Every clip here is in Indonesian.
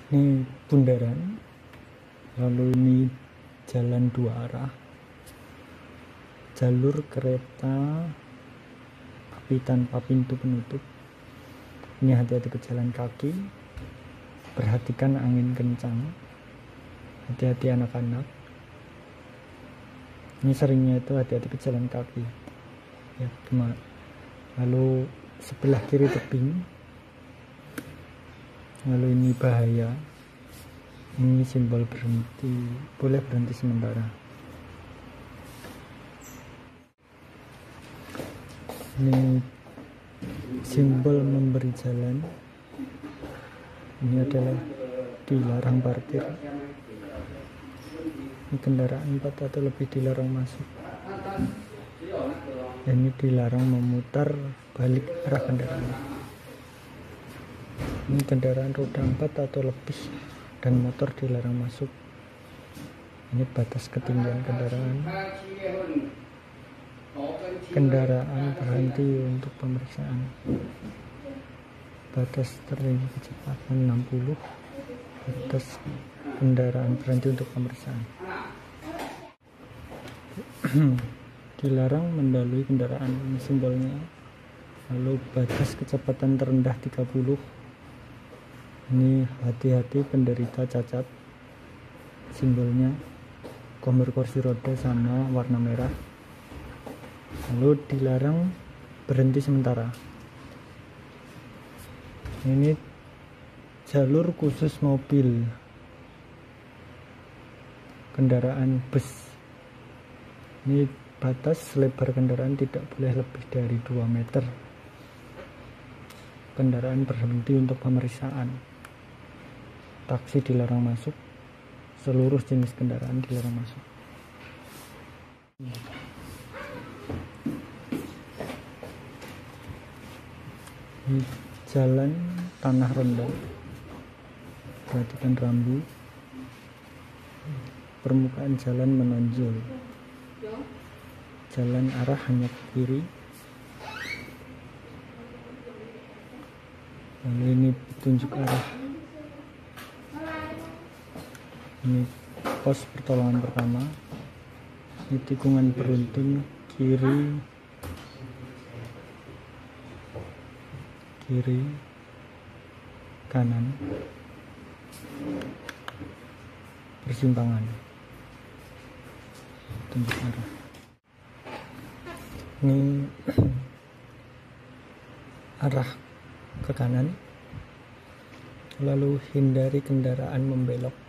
Ini bundaran, lalu ini jalan dua arah, jalur kereta api tanpa pintu penutup. Ini hati-hati pejalan kaki, perhatikan angin kencang, hati-hati anak-anak. Ini seringnya itu hati-hati pejalan kaki ya, lalu sebelah kiri tebing, lalu ini bahaya. Ini simbol berhenti, boleh berhenti sementara. Ini simbol memberi jalan. Ini adalah dilarang parkir. Ini kendaraan 4 atau lebih dilarang masuk. Ini dilarang memutar balik arah kendaraan. Ini kendaraan roda 4 atau lebih dan motor dilarang masuk. Ini batas ketinggian kendaraan. Kendaraan berhenti untuk pemeriksaan. Batas tertinggi kecepatan 60. Batas kendaraan berhenti untuk pemeriksaan. Dilarang mendahului kendaraan, ini simbolnya. Lalu batas kecepatan terendah 30. Ini hati-hati penderita cacat, simbolnya gambar kursi roda sama warna merah. Lalu dilarang berhenti sementara. Ini jalur khusus mobil, kendaraan bus. Ini batas lebar kendaraan tidak boleh lebih dari 2 meter. Kendaraan berhenti untuk pemeriksaan. Taksi dilarang masuk. Seluruh jenis kendaraan dilarang masuk. Ini jalan tanah rendah. Perhatikan rambu. Permukaan jalan menonjol. Jalan arah hanya ke kiri. Lalu ini petunjuk arah. Ini pos pertolongan pertama. Ini tikungan beruntun kiri, kanan, persimpangan, petunjuk arah. Ini arah ke kanan, lalu hindari kendaraan membelok.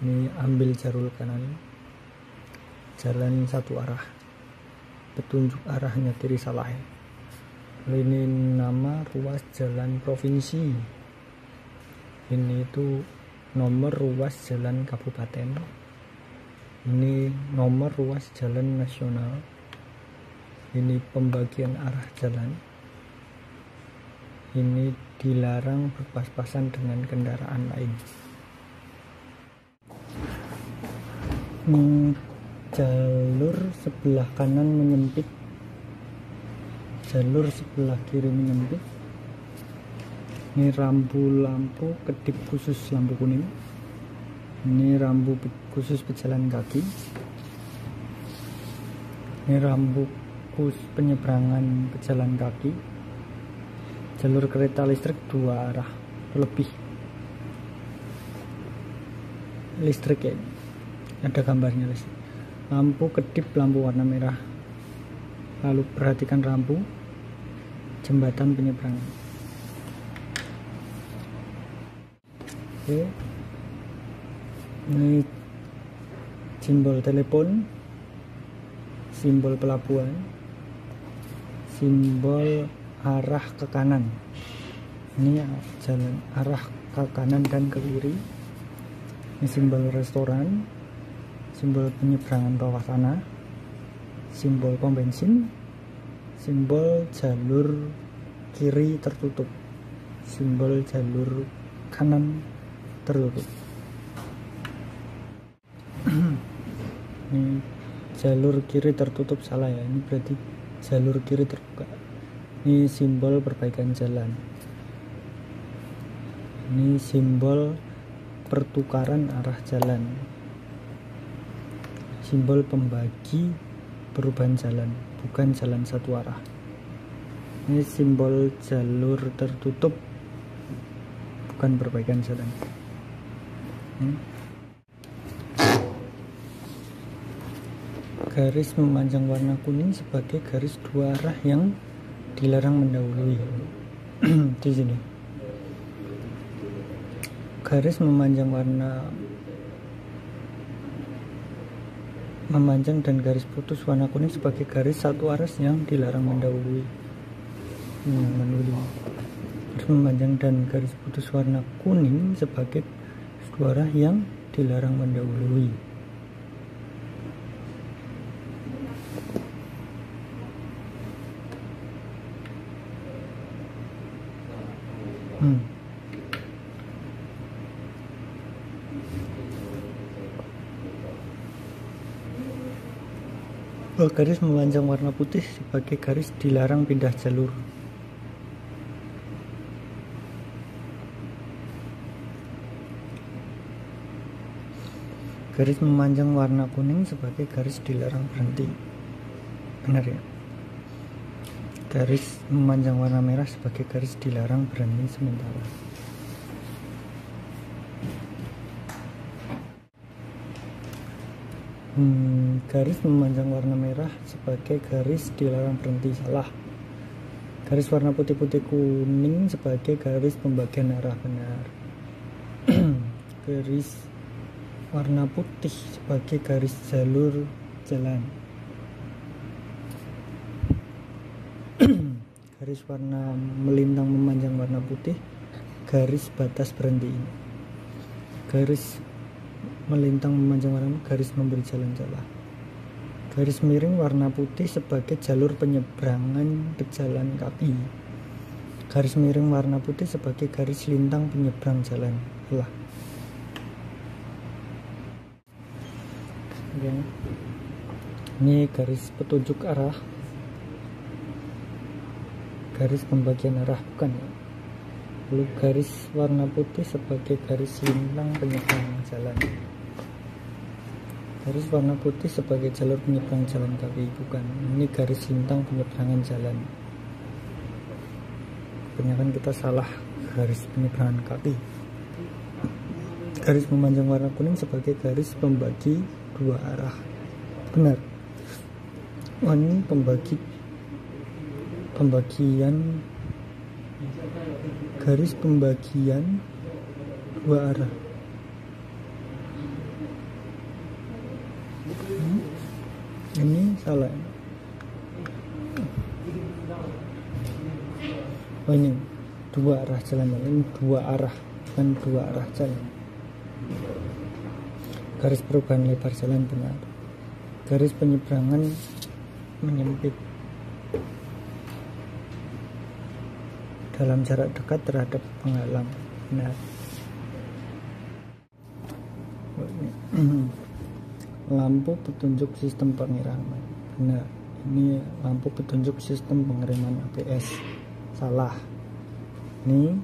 Ini ambil jalur kanan, jalan satu arah, petunjuk arahnya kiri salah. Lalu ini nama ruas jalan provinsi, ini itu nomor ruas jalan kabupaten, ini nomor ruas jalan nasional, ini pembagian arah jalan, ini dilarang berpas-pasan dengan kendaraan lain. Ini jalur sebelah kanan menyempit, jalur sebelah kiri menyempit. Ini rambu lampu kedip khusus lampu kuning. Ini rambu khusus pejalan kaki. Ini rambu khusus penyeberangan pejalan kaki. Jalur kereta listrik 2 arah lebih. Listrik ya, ada gambarnya listrik. Lampu kedip lampu warna merah. Lalu perhatikan rambu jembatan penyeberangan. Oke. Ini simbol telepon, simbol pelabuhan, simbol arah ke kanan. Ini jalan arah ke kanan dan ke kiri. Ini simbol restoran, simbol penyeberangan bawah tanah, simbol pom bensin, simbol jalur kiri tertutup, simbol jalur kanan tertutup. Ini jalur kiri tertutup, salah ya, ini berarti jalur kiri terbuka. Ini simbol perbaikan jalan. Ini simbol pertukaran arah jalan, simbol pembagi perubahan jalan, bukan jalan satu arah. Ini simbol jalur tertutup, bukan perbaikan jalan. Garis memanjang warna kuning sebagai garis dua arah yang dilarang mendahului. Di sini garis memanjang dan garis putus warna kuning sebagai garis satu arah yang dilarang mendahului. Garis memanjang dan garis putus warna kuning sebagai dua arah yang dilarang mendahului. Garis memanjang warna putih sebagai garis dilarang pindah jalur. Garis memanjang warna kuning sebagai garis dilarang berhenti. Benar ya? Garis memanjang warna merah sebagai garis dilarang berhenti sementara. Garis memanjang warna merah sebagai garis dilarang berhenti, salah. Garis warna putih-putih kuning sebagai garis pembagian arah, benar. Garis warna putih sebagai garis jalur jalan. Garis warna melintang memanjang warna putih, garis batas berhenti. Garis melintang memanjang warna garis memberi jalan, salah. Garis miring warna putih sebagai jalur penyeberangan pejalan kaki. Garis miring warna putih sebagai garis lintang penyeberang jalan, salah. Ini garis petunjuk arah, garis pembagian arah, bukan ya. Lalu garis warna putih sebagai garis lintang penyeberang jalan. Garis warna putih sebagai jalur penyeberang jalan kaki, bukan. Ini garis lintang penyeberangan jalan. Kebanyakan kita salah garis penyeberangan kaki. Garis memanjang warna kuning sebagai garis pembagi dua arah, benar. Ini pembagian garis pembagian dua arah. Ini salah. Oh, ini dua arah jalan, ini dua arah, bukan dua arah jalan. Garis perubahan lebar jalan, benar. Garis penyeberangan menyempit dalam jarak dekat terhadap penghalang, benar. Lampu petunjuk sistem pengiriman, benar. Ini lampu petunjuk sistem pengiriman ABS, salah. Ini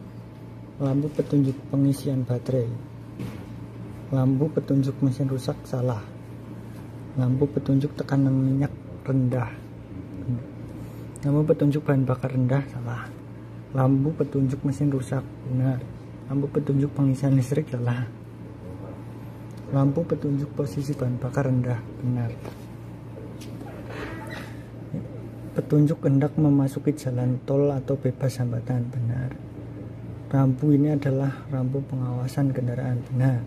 lampu petunjuk pengisian baterai. Lampu petunjuk mesin rusak, salah. Lampu petunjuk tekanan minyak rendah. Lampu petunjuk bahan bakar rendah, salah. Lampu petunjuk mesin rusak, benar. Lampu petunjuk pengisian listrik, salah. Lampu petunjuk posisi bahan bakar rendah, benar. Petunjuk hendak memasuki jalan tol atau bebas hambatan, benar. Rambu ini adalah rambu pengawasan kendaraan, benar.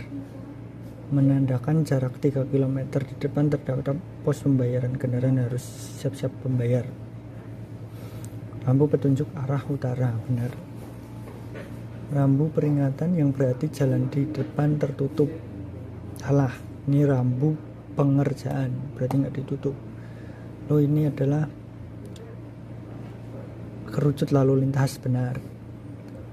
Menandakan jarak 3 km di depan terdapat pos pembayaran, kendaraan harus siap-siap membayar. Lampu petunjuk arah utara, benar. Rambu peringatan yang berarti jalan di depan tertutup, salah. Ini rambu pengerjaan, berarti nggak ditutup. Loh, ini adalah kerucut lalu lintas, benar.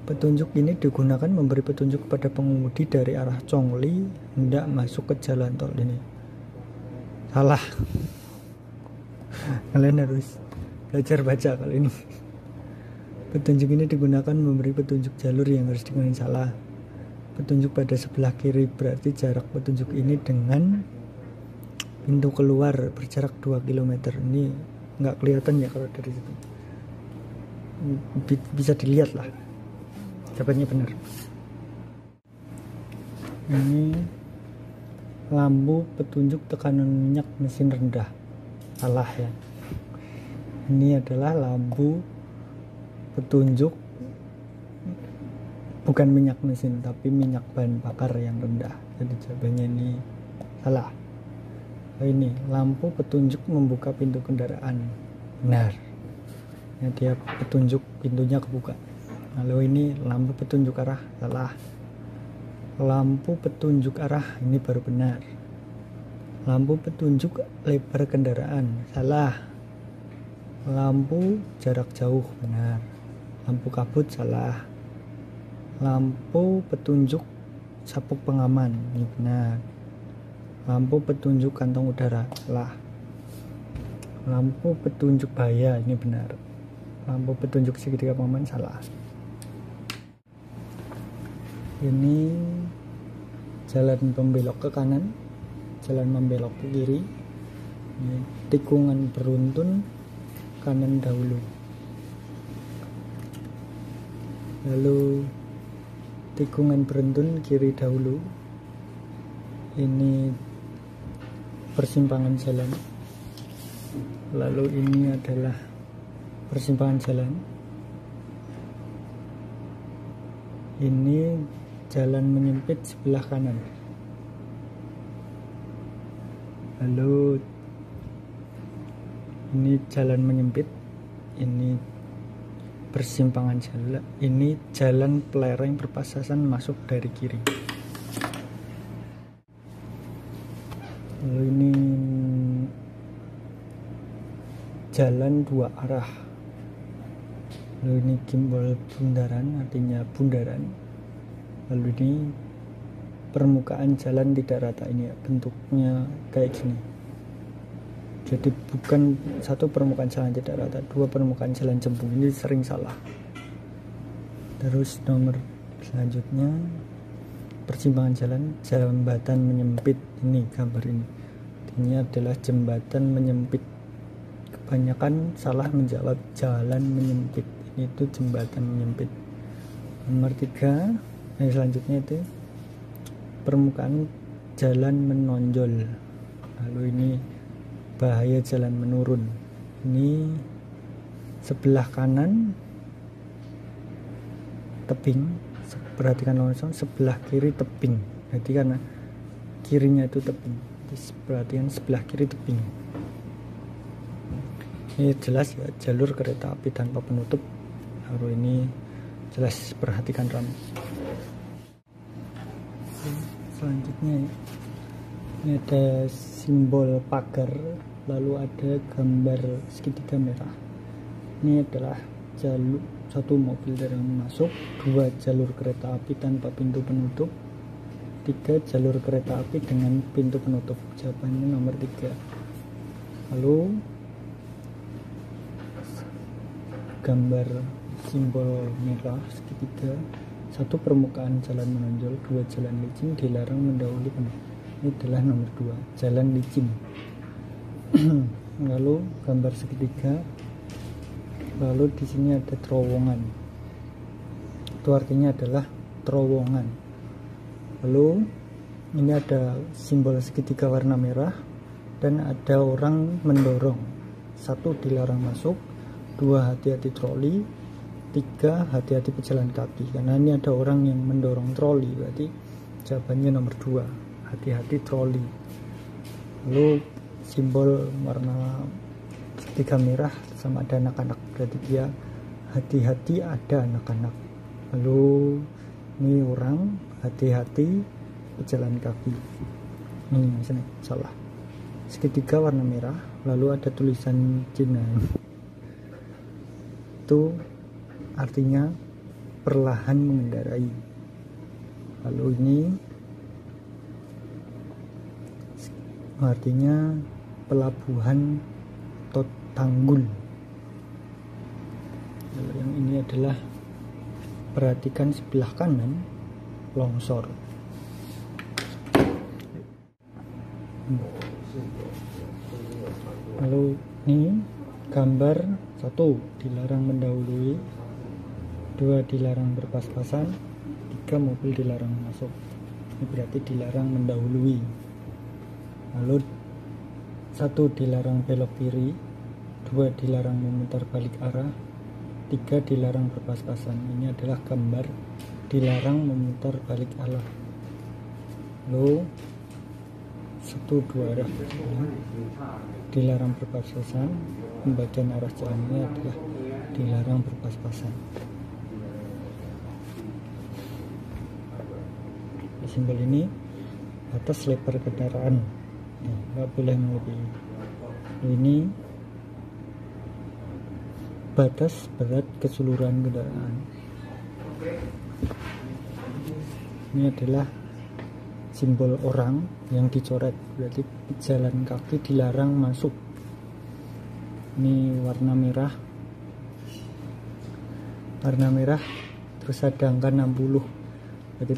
Petunjuk ini digunakan memberi petunjuk kepada pengemudi dari arah Chongli hendak masuk ke jalan tol ini, salah. Kalian harus belajar baca kali ini. Petunjuk ini digunakan memberi petunjuk jalur yang harus digunakan, salah. petunjuk pada sebelah kiri, berarti jarak petunjuk ini dengan pintu keluar berjarak 2 km. Ini nggak kelihatan ya kalau dari situ, bisa dilihat lah, jawabannya benar. Ini lampu petunjuk tekanan minyak mesin rendah, salah ya. Ini adalah lampu petunjuk bukan minyak mesin tapi minyak bahan bakar yang rendah, jadi jawabannya ini salah. Ini lampu petunjuk membuka pintu kendaraan, benar ya, dia petunjuk pintunya kebuka. Lalu ini lampu petunjuk arah, salah. Lampu petunjuk arah, ini baru benar. Lampu petunjuk lebar kendaraan, salah. Lampu jarak jauh, benar. Lampu kabut, salah. Lampu petunjuk sabuk pengaman, ini benar. Lampu petunjuk kantong udara, salah. Lampu petunjuk bahaya, ini benar. Lampu petunjuk segitiga pengaman, salah. Ini jalan pembelok ke kanan, jalan membelok ke kiri. Ini tikungan beruntun kanan dahulu, lalu tikungan beruntun kiri dahulu. Ini persimpangan jalan, lalu ini adalah persimpangan jalan. Ini jalan menyempit sebelah kanan, lalu ini jalan menyempit, ini persimpangan jalan, ini jalan pelereng berpasasan masuk dari kiri. Lalu ini jalan dua arah, lalu ini gimbal bundaran, artinya bundaran. Lalu ini permukaan jalan tidak rata, ini bentuknya kayak gini. Jadi bukan satu permukaan jalan tidak rata, dua permukaan jalan cembung, ini sering salah. Terus nomor selanjutnya persimpangan jalan, jembatan menyempit. Ini gambar ini adalah jembatan menyempit. Kebanyakan salah menjawab jalan menyempit, ini itu jembatan menyempit. Nomor 3 yang selanjutnya itu permukaan jalan menonjol. Lalu ini bahaya jalan menurun. Ini sebelah kanan tebing, perhatikan langsung, sebelah kiri tebing. Jadi karena kirinya itu tebing, perhatikan sebelah kiri tebing. Ini jelas ya, jalur kereta api tanpa penutup. Lalu ini jelas, perhatikan ram. Selanjutnya ini ada simbol pagar, lalu ada gambar segitiga merah. Ini adalah jalur, satu mobil yang masuk, 2 jalur kereta api tanpa pintu penutup, 3 jalur kereta api dengan pintu penutup. Jawabannya nomor 3. Lalu gambar simbol merah segitiga, 1 permukaan jalan menonjol, 2 jalan licin dilarang mendahului penuh. Ini adalah nomor 2, jalan licin. Lalu gambar segitiga, lalu di sini ada terowongan, itu artinya adalah terowongan. Lalu ini ada simbol segitiga warna merah dan ada orang mendorong. 1 dilarang masuk, 2 hati-hati troli, 3 hati-hati pejalan kaki. Karena ini ada orang yang mendorong troli, berarti jawabannya nomor 2, hati-hati troli. Lalu simbol warna segitiga merah sama ada anak-anak, berarti dia hati-hati ada anak-anak. Lalu ini orang, hati-hati pejalan kaki. Ini sini salah, segitiga warna merah, lalu ada tulisan Cina, itu artinya perlahan mengendarai. Lalu ini artinya pelabuhan atau tanggul. Lalu yang ini adalah, perhatikan sebelah kanan, longsor. Lalu ini gambar 1, dilarang mendahului, 2, dilarang berpas-pasan, 3, mobil dilarang masuk. Ini berarti dilarang mendahului. Lalu 1, dilarang belok kiri, 2, dilarang memutar balik arah, 3, dilarang berpas-pasan. Ini adalah gambar dilarang memutar balik arah. Lalu 1, 2 arah dilarang berpas-pasan, pembagian arah jalannya adalah dilarang berpas-pasan. Simbol ini batas lebar kendaraan, nggak boleh melebihi. Ini batas berat keseluruhan kendaraan. Ini adalah simbol orang yang dicoret, berarti jalan kaki dilarang masuk. Ini warna merah, terus ada angka 60, berarti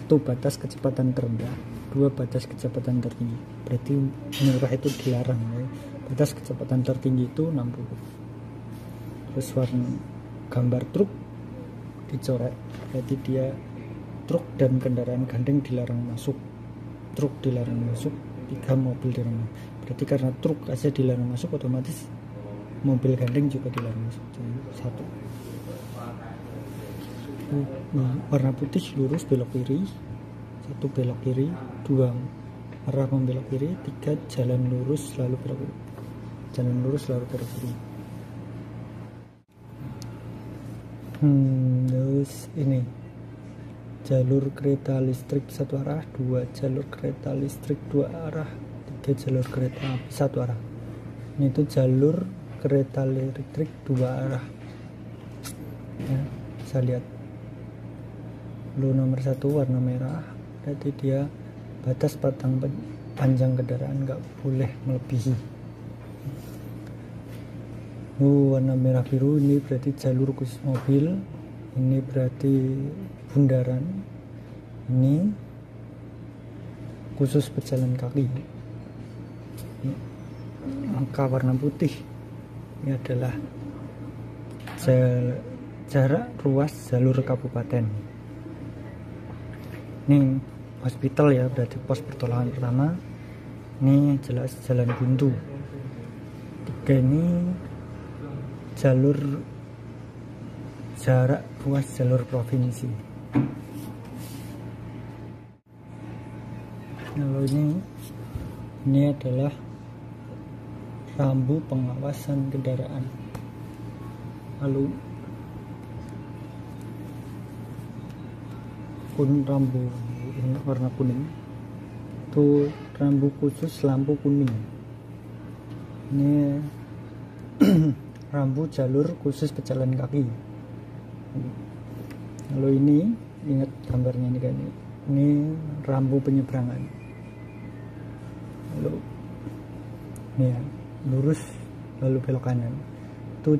itu batas kecepatan terendah, 2 batas kecepatan tertinggi, berarti merah itu dilarang ya. Batas kecepatan tertinggi itu 60. Terus warna gambar truk dicoret, berarti dia truk dan kendaraan gandeng dilarang masuk. Truk dilarang masuk, 3, mobil dilarang masuk. Berarti karena truk aja dilarang masuk, otomatis mobil gandeng juga dilarang masuk. Jadi 1. Warna putih lurus belok kiri, 1 belok kiri, 2 arah membelok kiri, 3 jalan lurus lalu belok kiri, jalan lurus lalu belok kiri. Terus ini jalur kereta listrik 1 arah, 2 jalur kereta listrik 2 arah, 3 jalur kereta api 1 arah. Ini itu jalur kereta listrik 2 arah ya, bisa lihat. Lalu nomor 1 warna merah, berarti dia batas panjang kendaraan nggak boleh melebihi. Warna merah biru ini berarti jalur khusus mobil, ini berarti bundaran, ini khusus pejalan kaki. Angka warna putih ini adalah jarak ruas jalur kabupaten. Ini hospital ya, berarti pos pertolongan pertama. Ini jelas jalan buntu. 3 ini jalur jarak ruas jalur provinsi. Lalu ini adalah rambu pengawasan kendaraan. Lalu rambu ini warna kuning itu rambu khusus lampu kuning. Ini rambu jalur khusus pejalan kaki. Lalu ini ingat gambarnya ini kan, ini rambu penyeberangan. Lalu ini ya, lurus lalu belok kanan, itu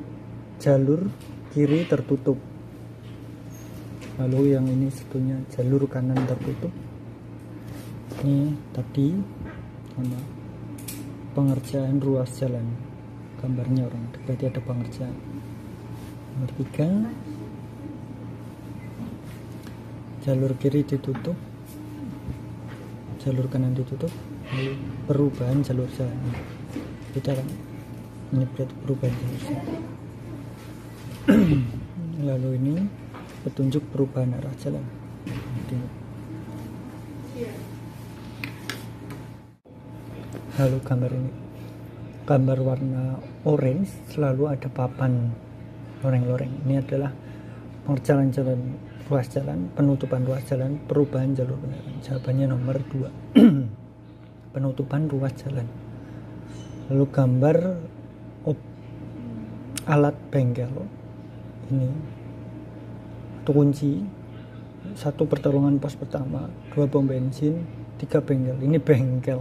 jalur kiri tertutup. Lalu yang ini satunya jalur kanan tertutup. Ini tadi sama pengerjaan ruas jalan, gambarnya orang, berarti ada pengerjaan. Nomor 3 jalur kiri ditutup, jalur kanan ditutup. Lalu perubahan jalur jalan, beda kan, ini berarti perubahan jalur jalan. Lalu ini petunjuk perubahan arah jalan. Lalu gambar ini, gambar warna orange, selalu ada papan loreng-loreng. Ini adalah pengerjaan jalan, ruas jalan, penutupan ruas jalan, perubahan jalur kendaraan. Jawabannya nomor 2, penutupan ruas jalan. Lalu gambar alat bengkel, ini kunci, 1 pertolongan pos pertama, 2 pom bensin, 3 bengkel. Ini bengkel.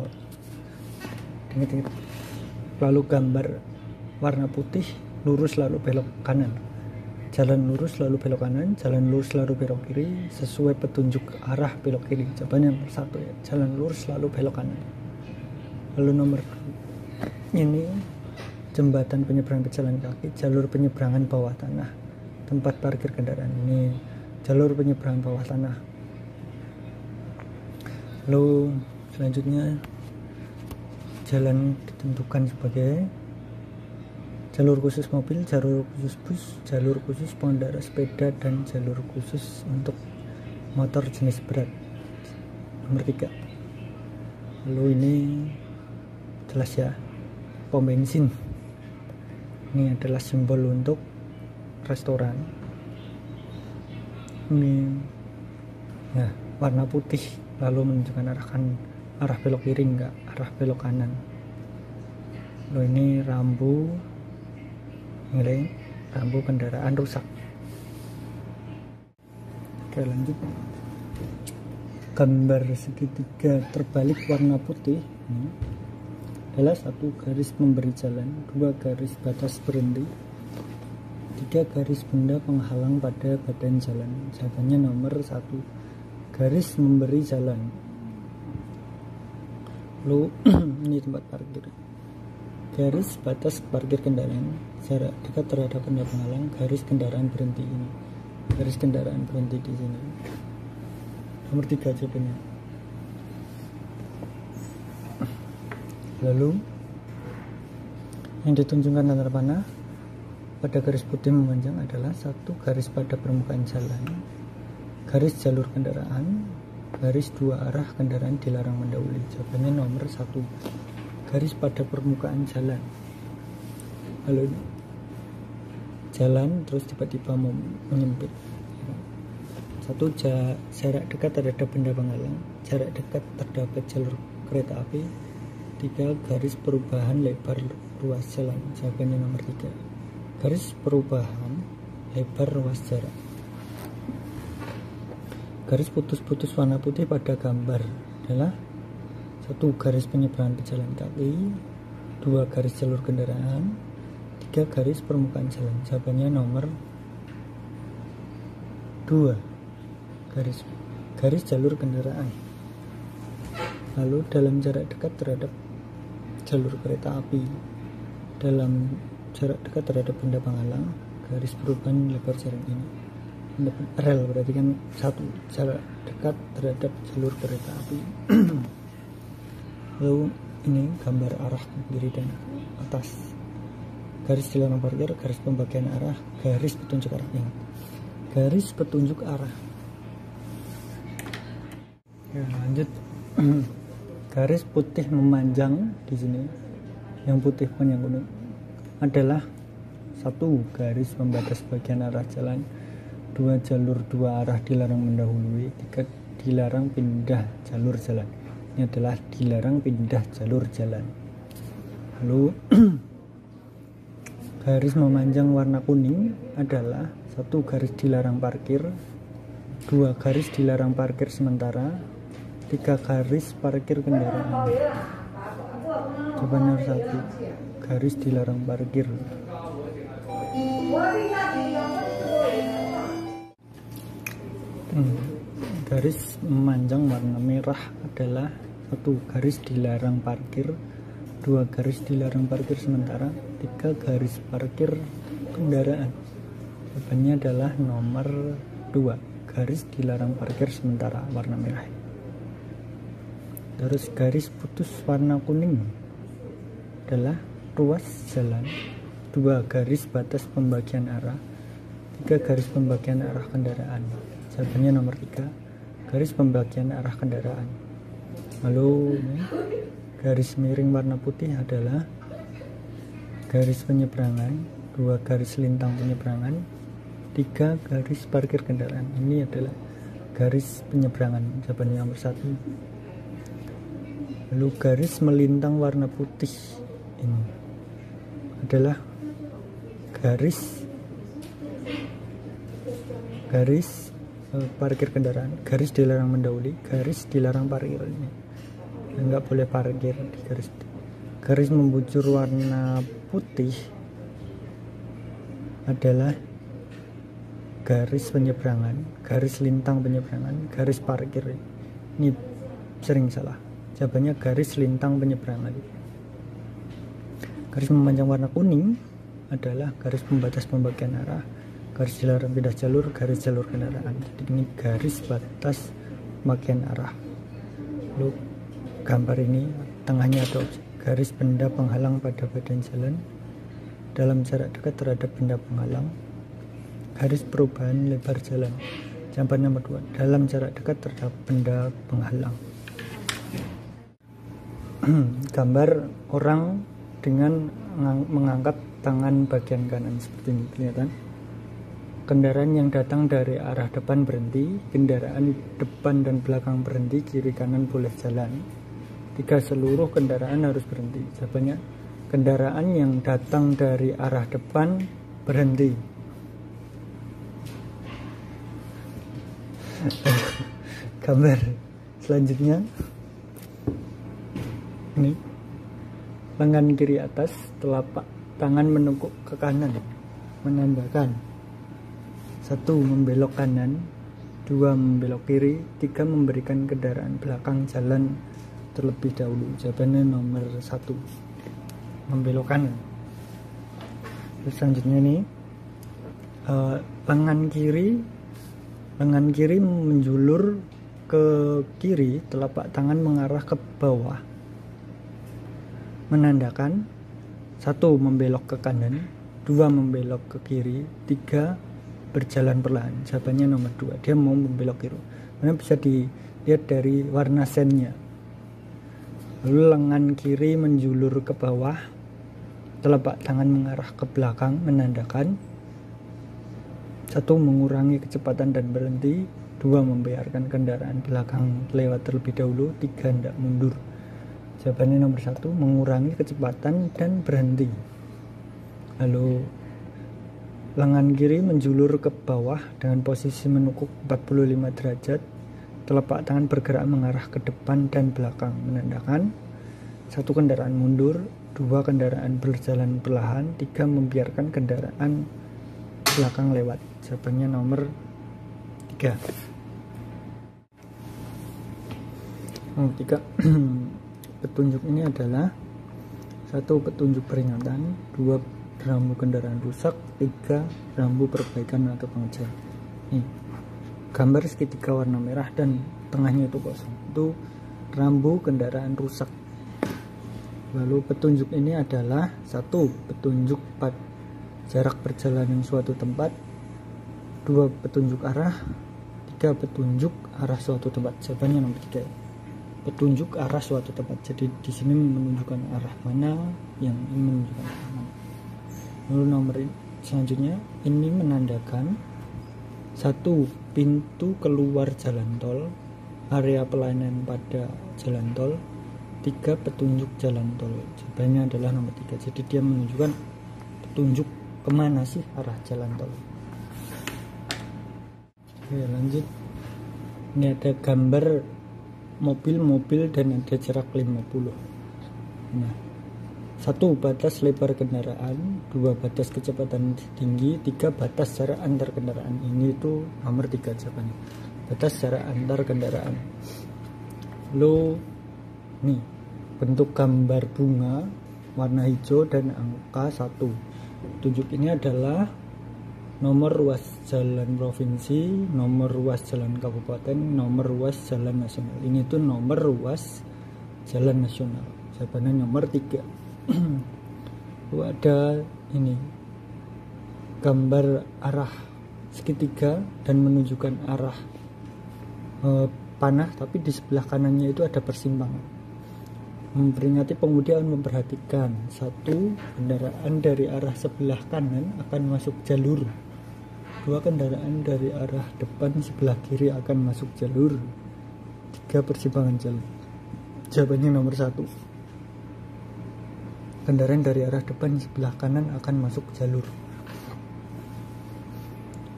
Lalu gambar warna putih lurus lalu belok kanan. jalan lurus lalu belok kanan, jalan lurus lalu belok kiri sesuai petunjuk arah belok kiri. Jawabannya nomor 1 ya, jalan lurus lalu belok kanan. Lalu nomor 2, ini jembatan penyeberangan pejalan kaki, jalur penyeberangan bawah tanah, tempat parkir kendaraan. Ini jalur penyeberangan bawah tanah. Lalu selanjutnya jalan ditentukan sebagai jalur khusus mobil, jalur khusus bus, jalur khusus pengendara sepeda, dan jalur khusus untuk motor jenis berat. Nomor 3. Lalu ini jelas ya, pom bensin. Ini adalah simbol untuk restoran. Ini ya, warna putih lalu menunjukkan arah belok kiri, enggak arah belok kanan. Lalu ini rambu kendaraan rusak. Oke, lanjut. Gambar segitiga terbalik warna putih ini adalah 1 garis memberi jalan, 2 garis batas berhenti, 3 garis benda penghalang pada badan jalan. Jawabannya nomor 1, garis memberi jalan. Lalu ini tempat parkir. Garis batas parkir kendaraan, jarak dekat terhadap benda penghalang, garis kendaraan berhenti. Ini garis kendaraan berhenti di sini. Nomor 3 jawabannya. Lalu yang ditunjukkan tanda panah pada garis putih memanjang adalah 1 garis pada permukaan jalan, garis jalur kendaraan, garis 2 arah kendaraan dilarang mendahului. Jawabannya nomor 1, garis pada permukaan jalan. Lalu jalan terus tiba-tiba menyempit. 1 jarak dekat terhadap benda penghalang, jarak dekat terdapat jalur kereta api, 3 garis perubahan lebar ruas jalan. Jawabannya nomor 3, garis perubahan lebar ruas jarak. Garis putus-putus warna putih pada gambar adalah 1 garis penyeberangan pejalan kaki, 2 garis jalur kendaraan, 3 garis permukaan jalan. Jawabannya nomor 2, garis jalur kendaraan. Lalu dalam jarak dekat terhadap jalur kereta api, dalam jarak dekat terhadap benda penghalang, garis perubahan lebar jarak ini rel, berarti kan 1 jarak dekat terhadap jalur kereta api. Lalu ini gambar arah kiri dan atas, garis dilarang parkir, garis pembagian arah, garis petunjuk arah. Ingat, garis petunjuk arah. Ya, lanjut. Garis putih memanjang di sini, yang putih pun yang kuning adalah 1 garis pembatas bagian arah jalan, 2 jalur 2 arah dilarang mendahului, 3 dilarang pindah jalur jalan. Ini adalah dilarang pindah jalur jalan. Lalu garis memanjang warna kuning adalah 1 garis dilarang parkir, 2 garis dilarang parkir sementara, 3 garis parkir kendaraan. Jawabannya 1, garis dilarang parkir. Garis memanjang warna merah adalah 1 garis dilarang parkir, 2 garis dilarang parkir sementara, 3 garis parkir kendaraan. Jawabannya adalah nomor 2, garis dilarang parkir sementara warna merah. Terus garis putus warna kuning adalah ruas jalan, 2 garis batas pembagian arah, 3 garis pembagian arah kendaraan. Jawabannya nomor 3, garis pembagian arah kendaraan. Lalu garis miring warna putih adalah garis penyeberangan, 2 garis lintang penyeberangan, 3 garis parkir kendaraan. Ini adalah garis penyeberangan. Jawabannya nomor 1. Lalu garis melintang warna putih ini adalah garis parkir kendaraan, garis dilarang mendahului, garis dilarang parkir. Ini nggak boleh parkir di garis membujur warna putih adalah garis penyeberangan, garis lintang penyeberangan, garis parkir. Ini sering salah. Jawabannya garis lintang penyeberangan. Garis memanjang warna kuning adalah garis pembatas pembagian arah, garis dilarang pindah jalur, garis jalur kendaraan. Jadi ini garis batas pembagian arah. Lalu gambar ini tengahnya ada garis benda penghalang pada badan jalan dalam jarak dekat terhadap benda penghalang, garis perubahan lebar jalan. Jawaban nomor 2, dalam jarak dekat terhadap benda penghalang. Gambar orang dengan mengangkat tangan bagian kanan seperti ini, kelihatan. Kendaraan yang datang dari arah depan berhenti, kendaraan depan dan belakang berhenti, kiri kanan boleh jalan. 3, seluruh kendaraan harus berhenti. Jawabannya kendaraan yang datang dari arah depan berhenti. Gambar selanjutnya ini lengan kiri atas, telapak tangan menekuk ke kanan, menandakan 1 membelok kanan, 2 membelok kiri, 3 memberikan kendaraan belakang jalan terlebih dahulu. Jawabannya nomor 1, membelok kanan. Terus selanjutnya ini lengan kiri menjulur ke kiri, telapak tangan mengarah ke bawah, menandakan 1 membelok ke kanan, 2 membelok ke kiri, 3 berjalan perlahan. Jawabannya nomor 2, dia mau membelok kiri. Karena bisa dilihat dari warna sennya. Lalu lengan kiri menjulur ke bawah, telapak tangan mengarah ke belakang, menandakan 1 mengurangi kecepatan dan berhenti, 2 membiarkan kendaraan belakang lewat terlebih dahulu, 3 hendak mundur. Jawabannya nomor 1, mengurangi kecepatan dan berhenti. Lalu lengan kiri menjulur ke bawah dengan posisi menukuk 45 derajat, telapak tangan bergerak mengarah ke depan dan belakang, menandakan 1 kendaraan mundur, 2 kendaraan berjalan perlahan, 3 membiarkan kendaraan belakang lewat. Jawabannya nomor 3. Nomor 3 petunjuk ini adalah 1 petunjuk peringatan, 2 rambu kendaraan rusak, 3 rambu perbaikan atau pengejar. Nih, gambar segitiga warna merah dan tengahnya itu kosong, itu rambu kendaraan rusak. Lalu petunjuk ini adalah 1 petunjuk jarak perjalanan suatu tempat, 2 petunjuk arah, 3 petunjuk arah suatu tempat. Jawabannya nomor 3, petunjuk arah suatu tempat. Jadi di sini menunjukkan arah mana, yang ini menunjukkan arah mana. Lalu nomor selanjutnya ini menandakan 1 pintu keluar jalan tol, area pelayanan pada jalan tol, 3 petunjuk jalan tol. Jawabannya adalah nomor 3. Jadi dia menunjukkan petunjuk kemana sih arah jalan tol. Oke, lanjut. Ini ada gambar mobil-mobil dan ada jarak 50. Nah, 1 batas lebar kendaraan, 2 batas kecepatan tinggi, 3 batas jarak antar kendaraan. Ini itu nomor 3 jawabannya, batas jarak antar kendaraan. Lalu nih bentuk gambar bunga warna hijau dan angka 1. Petunjuk ini adalah nomor ruas jalan provinsi, nomor ruas jalan kabupaten, nomor ruas jalan nasional. Ini tuh nomor ruas jalan nasional. Jawabannya nomor 3. Lalu ada ini gambar arah segitiga dan menunjukkan arah panah, tapi di sebelah kanannya itu ada persimpangan. Memperingati pengemudi memperhatikan 1 kendaraan dari arah sebelah kanan akan masuk jalur, 2 kendaraan dari arah depan sebelah kiri akan masuk jalur, 3 persimpangan jalur. Jawabannya nomor 1, kendaraan dari arah depan sebelah kanan akan masuk jalur.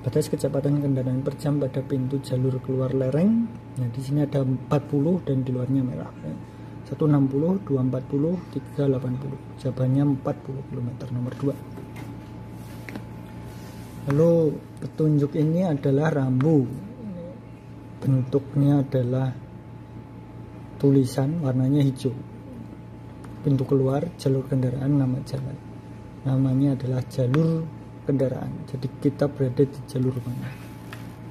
Batas kecepatan kendaraan per jam pada pintu jalur keluar lereng. Nah, di sini ada 40 dan di luarnya merah. 160, 240, 380. Jawabannya 40 km nomor 2. Lalu petunjuk ini adalah rambu, bentuknya adalah tulisan warnanya hijau. Pintu keluar, jalur kendaraan, nama jalan, namanya adalah jalur kendaraan. Jadi kita berada di jalur mana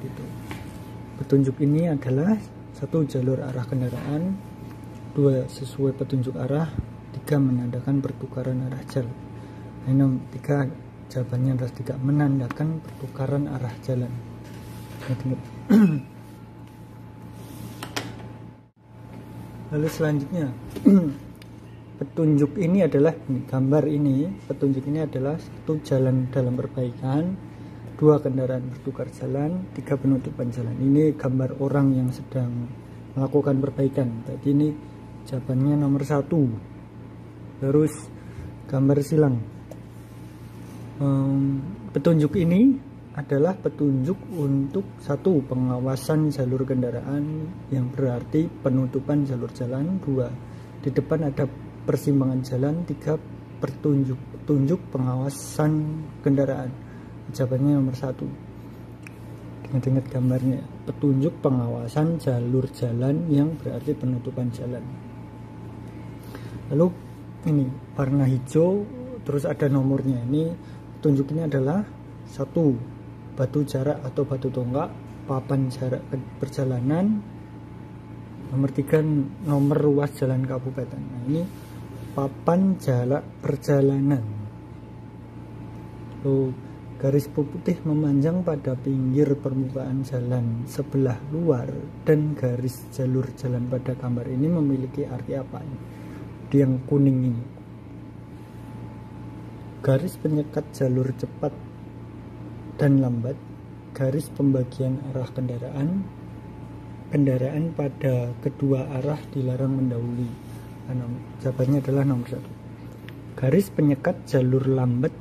gitu. Petunjuk ini adalah 1 jalur arah kendaraan, 2 sesuai petunjuk arah, 3 menandakan pertukaran arah jalan. Ini 3 jawabannya adalah 3, menandakan pertukaran arah jalan. Lalu selanjutnya petunjuk ini adalah gambar ini, petunjuk ini adalah 1 jalan dalam perbaikan, 2 kendaraan bertukar jalan, 3 penutupan jalan. Ini gambar orang yang sedang melakukan perbaikan. Tadi ini jawabannya nomor 1. Terus gambar silang. Petunjuk ini adalah petunjuk untuk 1 pengawasan jalur kendaraan, yang berarti penutupan jalur jalan. 2 di depan ada persimpangan jalan. 3 petunjuk pengawasan kendaraan. Jawabannya nomor 1. Ingat-ingat gambarnya, petunjuk pengawasan jalur jalan yang berarti penutupan jalan. Lalu ini warna hijau, terus ada nomornya. Ini petunjuk ini adalah 1 batu jarak atau batu tonggak, papan jarak perjalanan. Nomor 3 nomor ruas jalan kabupaten. Nah, ini papan jarak perjalanan. Lalu garis putih memanjang pada pinggir permukaan jalan sebelah luar, dan garis jalur jalan pada gambar ini memiliki arti apa? Di yang kuning ini, garis penyekat jalur cepat dan lambat, garis pembagian arah kendaraan, kendaraan pada kedua arah dilarang mendahului. Jawabannya adalah nomor 1, garis penyekat jalur lambat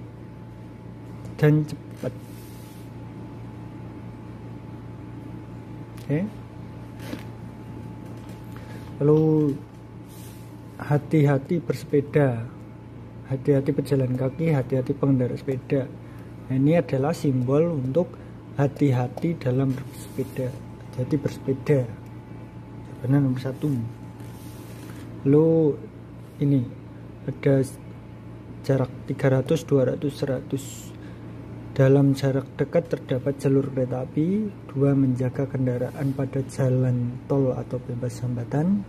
dan cepat. Oke. Lalu hati-hati bersepeda, hati-hati pejalan kaki, hati-hati pengendara sepeda. Nah, ini adalah simbol untuk hati-hati dalam bersepeda, hati-hati bersepeda. Jawabannya nomor 1. Lalu ini ada jarak 300, 200, 100. Dalam jarak dekat terdapat jalur kereta api. 2 menjaga kendaraan pada jalan tol atau bebas hambatan.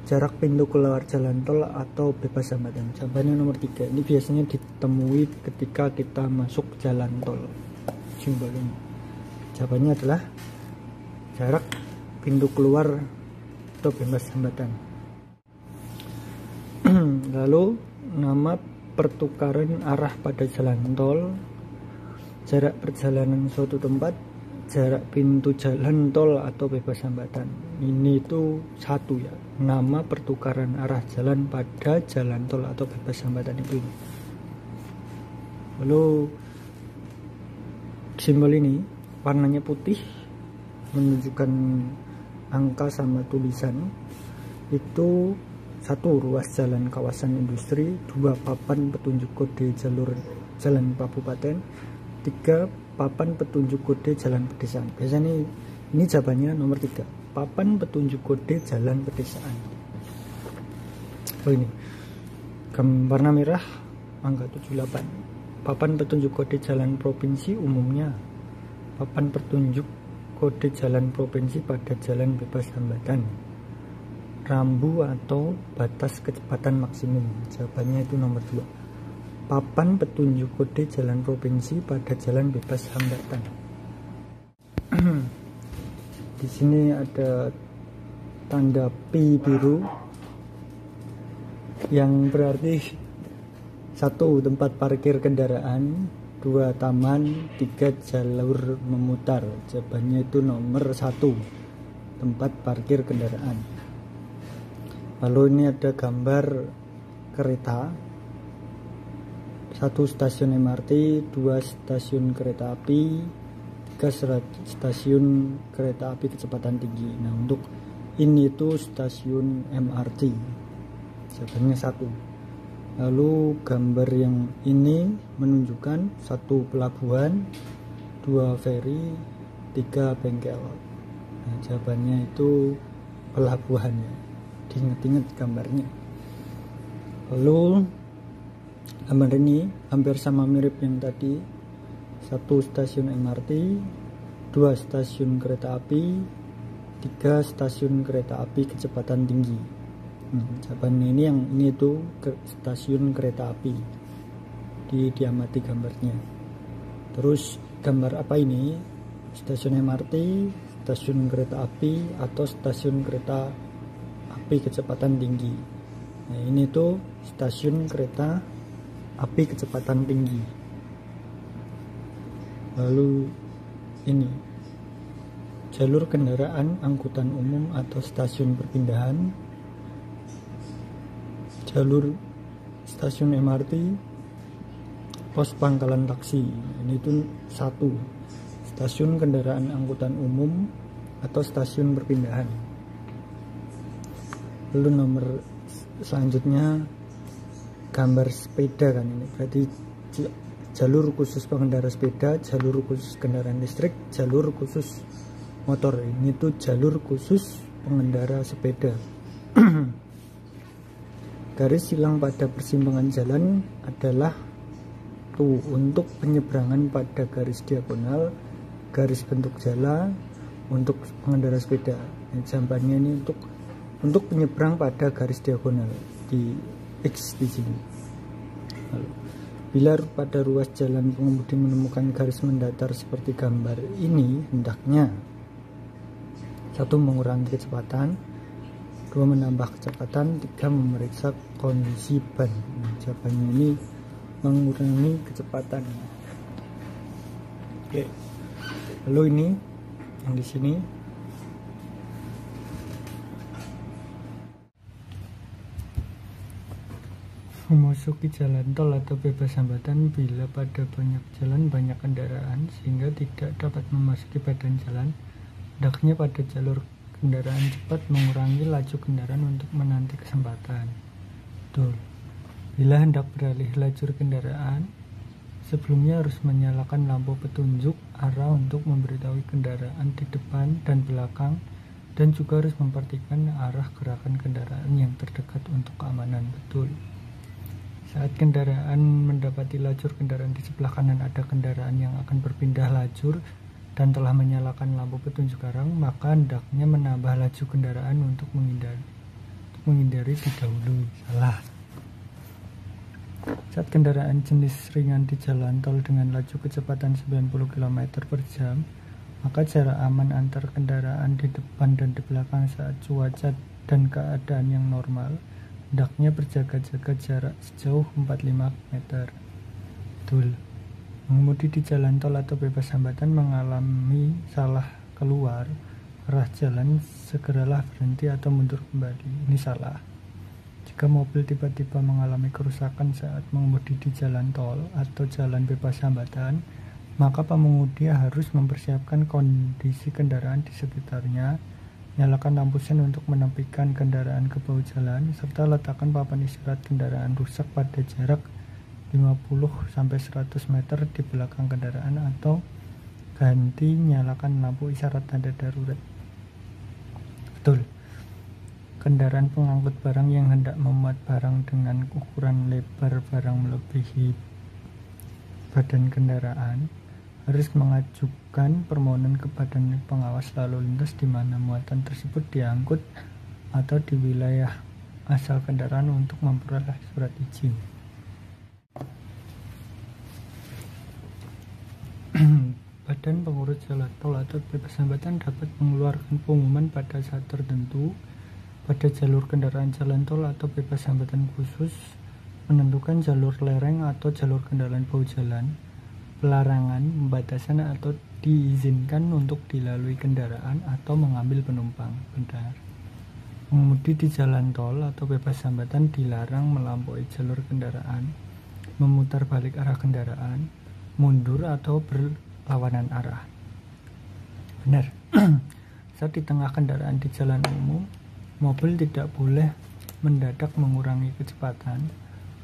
Jarak pintu keluar jalan tol atau bebas hambatan. Jawabannya nomor 3. Ini biasanya ditemui ketika kita masuk jalan tol. Simbol ini. Jawabannya adalah jarak pintu keluar atau bebas hambatan. Lalu nama pertukaran arah pada jalan tol, jarak perjalanan suatu tempat, jarak pintu jalan tol atau bebas hambatan. Ini itu 1 ya, nama pertukaran arah jalan pada jalan tol atau bebas hambatan itu. Lalu simbol ini warnanya putih, menunjukkan angka sama tulisan. Itu 1 ruas jalan kawasan industri, 2 papan petunjuk kode jalur jalan kabupaten, 3 papan petunjuk kode jalan pedesaan. Biasanya ini jawabannya nomor 3, papan petunjuk kode jalan pedesaan. Oh, ini warna merah angka 78, papan petunjuk kode jalan provinsi umumnya, papan petunjuk kode jalan provinsi pada jalan bebas hambatan, rambu atau batas kecepatan maksimum. Jawabannya itu nomor 2, papan petunjuk kode jalan provinsi pada jalan bebas hambatan. Di sini ada tanda pi biru yang berarti 1 tempat parkir kendaraan, 2 taman, 3 jalur memutar. Jawabannya itu nomor 1, tempat parkir kendaraan. Lalu ini ada gambar kereta, 1 stasiun MRT, 2 stasiun kereta api, 3 stasiun kereta api kecepatan tinggi. Nah, untuk ini itu stasiun MRT. Jawabannya 1. Lalu gambar yang ini menunjukkan 1 pelabuhan, 2 ferry, 3 bengkel. Nah, jawabannya itu pelabuhannya. Diingat-ingat gambarnya. Lalu gambar ini hampir sama mirip yang tadi. 1 stasiun MRT, 2 stasiun kereta api, 3 stasiun kereta api kecepatan tinggi. Jawabannya ini itu stasiun kereta api. Diamati gambarnya. Terus gambar apa ini? Stasiun MRT, stasiun kereta api, atau stasiun kereta api kecepatan tinggi. Nah, ini tuh stasiun kereta api kecepatan tinggi. Lalu ini jalur kendaraan angkutan umum atau stasiun perpindahan, jalur stasiun MRT, pos pangkalan taksi. Ini tuh 1 stasiun kendaraan angkutan umum atau stasiun perpindahan. Lalu nomor selanjutnya gambar sepeda kan, ini berarti jalur khusus pengendara sepeda, jalur khusus kendaraan listrik, jalur khusus motor. Ini tuh jalur khusus pengendara sepeda. Garis silang pada persimpangan jalan adalah tuh untuk penyeberangan pada garis diagonal, garis bentuk jala untuk pengendara sepeda. Jawabannya ini untuk penyeberang pada garis diagonal di X di sini. Lalu, bila pada ruas jalan pengemudi menemukan garis mendatar seperti gambar ini, hendaknya 1 mengurangi kecepatan, 2 menambah kecepatan, 3 memeriksa kondisi ban. Jawabannya ini mengurangi kecepatan. Oke. Lalu ini yang di sini memasuki jalan tol atau bebas hambatan bila pada banyak jalan banyak kendaraan sehingga tidak dapat memasuki badan jalan. Hendaknya pada jalur kendaraan cepat mengurangi laju kendaraan untuk menanti kesempatan. Betul. Bila hendak beralih lajur kendaraan, sebelumnya harus menyalakan lampu petunjuk arah untuk memberitahu kendaraan di depan dan belakang, dan juga harus memperhatikan arah gerakan kendaraan yang terdekat untuk keamanan. Betul. Saat kendaraan mendapati lajur kendaraan di sebelah kanan ada kendaraan yang akan berpindah lajur dan telah menyalakan lampu petunjuk arah, maka hendaknya menambah laju kendaraan untuk menghindari didahului. Salah. Saat kendaraan jenis ringan di jalan tol dengan laju kecepatan 90 km per jam, maka jarak aman antar kendaraan di depan dan di belakang saat cuaca dan keadaan yang normal hendaknya berjaga-jaga jarak sejauh 45 meter. Betul. Mengemudi di jalan tol atau bebas hambatan mengalami salah keluar arah jalan, segeralah berhenti atau mundur kembali. Ini salah. Jika mobil tiba-tiba mengalami kerusakan saat mengemudi di jalan tol atau jalan bebas hambatan, maka pengemudi harus mempersiapkan kondisi kendaraan di sekitarnya, nyalakan lampu sen untuk menepikan kendaraan ke bahu jalan, serta letakkan papan isyarat kendaraan rusak pada jarak 50-100 meter di belakang kendaraan, atau ganti nyalakan lampu isyarat tanda darurat. Betul. Kendaraan pengangkut barang yang hendak memuat barang dengan ukuran lebar barang melebihi badan kendaraan harus mengajukan permohonan ke badan pengawas lalu lintas di mana muatan tersebut diangkut atau di wilayah asal kendaraan untuk memperoleh surat izin. Badan pengurus jalan tol atau bebas hambatan dapat mengeluarkan pengumuman pada saat tertentu pada jalur kendaraan jalan tol atau bebas hambatan khusus, menentukan jalur lereng atau jalur kendaraan bahu jalan, pelarangan, pembatasan atau diizinkan untuk dilalui kendaraan atau mengambil penumpang. Benar. Mengemudi di jalan tol atau bebas hambatan dilarang melampaui jalur kendaraan, memutar balik arah kendaraan, mundur atau berlawanan arah. Benar. Saat di tengah kendaraan di jalan umum, mobil tidak boleh mendadak mengurangi kecepatan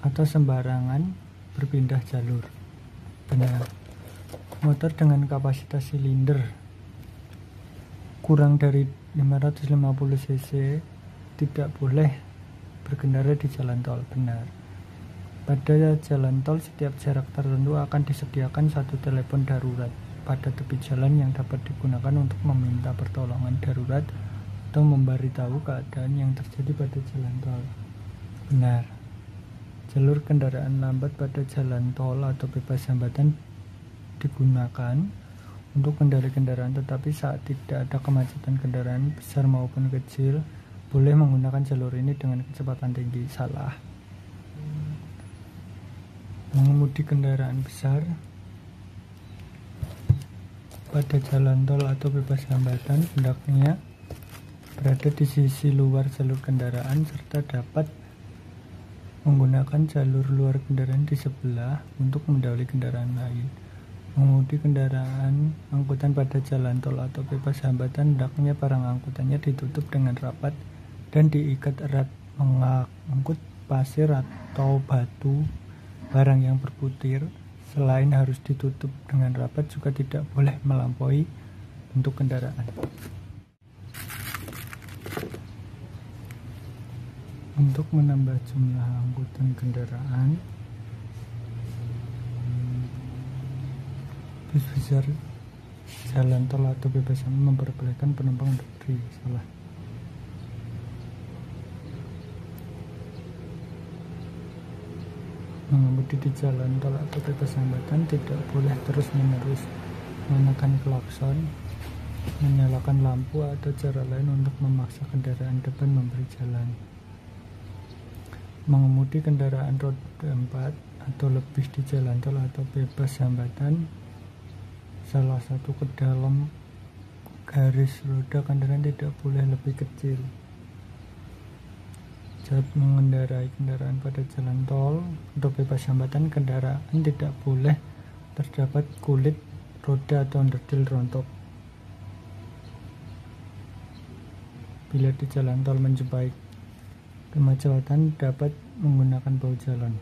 atau sembarangan berpindah jalur. Benar. Motor dengan kapasitas silinder kurang dari 550 cc tidak boleh berkendara di jalan tol. Benar. Pada jalan tol, setiap jarak tertentu akan disediakan satu telepon darurat pada tepi jalan yang dapat digunakan untuk meminta pertolongan darurat atau memberitahu keadaan yang terjadi pada jalan tol. Benar. Jalur kendaraan lambat pada jalan tol atau bebas hambatan digunakan untuk kendaraan, tetapi saat tidak ada kemacetan kendaraan besar maupun kecil, boleh menggunakan jalur ini dengan kecepatan tinggi. Salah. Mengemudi kendaraan besar pada jalan tol atau bebas hambatan hendaknya berada di sisi luar jalur kendaraan serta dapat menggunakan jalur luar kendaraan di sebelah untuk mendahului kendaraan lain. Mengemudi kendaraan angkutan pada jalan tol atau bebas hambatan hendaknya barang angkutannya ditutup dengan rapat dan diikat erat. Mengangkut pasir atau batu, barang yang berputir, selain harus ditutup dengan rapat, juga tidak boleh melampaui bentuk kendaraan. Untuk menambah jumlah angkutan kendaraan, bus besar jalan tol atau bebas hambatan memperbolehkan penumpang untuk berdiri. Salah. Mengemudi di jalan tol atau bebas hambatan tidak boleh terus-menerus menekan klakson, menyalakan lampu atau cara lain untuk memaksa kendaraan depan memberi jalan. Mengemudi kendaraan roda 4 atau lebih di jalan tol atau bebas hambatan, salah satu ke dalam garis roda kendaraan tidak boleh lebih kecil. Saat mengendarai kendaraan pada jalan tol atau bebas hambatan, kendaraan tidak boleh terdapat kulit roda atau onderdil rontok. Bila di jalan tol menjumpai kemacetan, dapat menggunakan bahu jalan.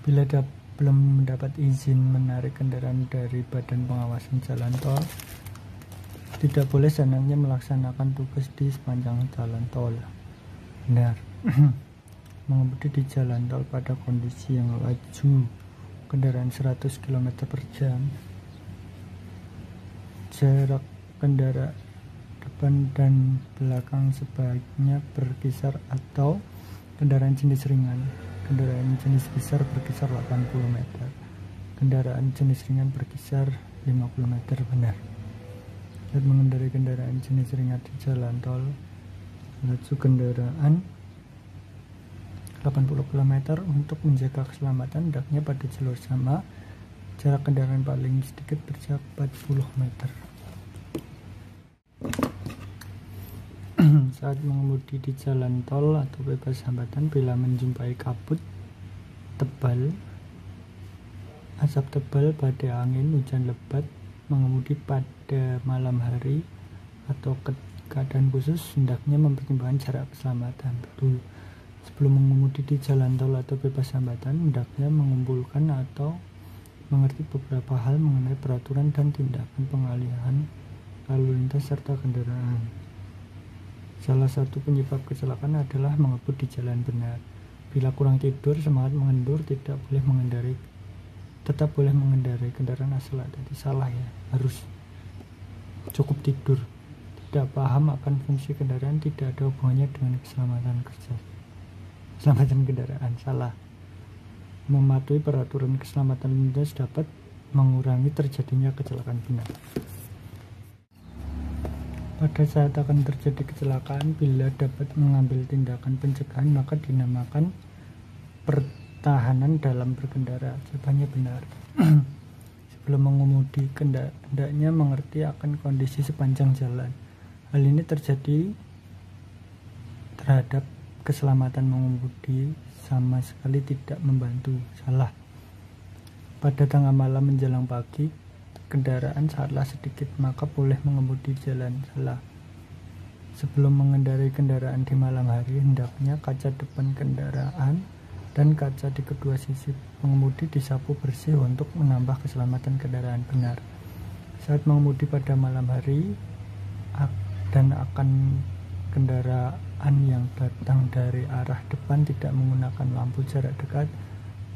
Bila belum mendapat izin menarik kendaraan dari Badan Pengawasan Jalan Tol, tidak boleh seandainya melaksanakan tugas di sepanjang jalan tol. Benar. Mengemudi di jalan tol pada kondisi yang laju kendaraan 100 km per jam, jarak kendaraan depan dan belakang sebaiknya berkisar, atau kendaraan jenis ringan, kendaraan jenis besar berkisar 80 meter, kendaraan jenis ringan berkisar 50 meter. Benar. Saat mengendarai kendaraan jenis ringan di jalan tol, laju kendaraan 80 km untuk menjaga keselamatan, hendaknya pada jalur sama, jarak kendaraan paling sedikit berjarak 40 meter. Saat mengemudi di jalan tol atau bebas hambatan, bila menjumpai kabut tebal, asap tebal, badai angin, hujan lebat, mengemudi pada malam hari atau keadaan khusus, hendaknya mempertimbangkan jarak keselamatan. Betul. Sebelum mengemudi di jalan tol atau bebas hambatan, hendaknya mengumpulkan atau mengerti beberapa hal mengenai peraturan dan tindakan pengalihan lalu lintas serta kendaraan. Salah satu penyebab kecelakaan adalah mengebut di jalan. Benar. Bila kurang tidur, semangat mengendur, tetap boleh mengendarai kendaraan asal tadi. Salah ya, harus cukup tidur. Tidak paham akan fungsi kendaraan tidak ada hubungannya dengan keselamatan kendaraan. Salah. Mematuhi peraturan keselamatan lintas dapat mengurangi terjadinya kecelakaan. Benar. Pada saat akan terjadi kecelakaan, bila dapat mengambil tindakan pencegahan, maka dinamakan pertahanan dalam berkendara. Jawabannya benar. Sebelum mengemudi, hendaknya mengerti akan kondisi sepanjang jalan. Hal ini terjadi terhadap keselamatan mengemudi sama sekali tidak membantu. Salah. Pada tengah malam menjelang pagi, kendaraan saatlah sedikit, maka boleh mengemudi jalan. Salah. Sebelum mengendarai kendaraan di malam hari, hendaknya kaca depan kendaraan dan kaca di kedua sisi pengemudi disapu bersih untuk menambah keselamatan kendaraan. Benar. Saat mengemudi pada malam hari dan akan kendaraan yang datang dari arah depan tidak menggunakan lampu jarak dekat,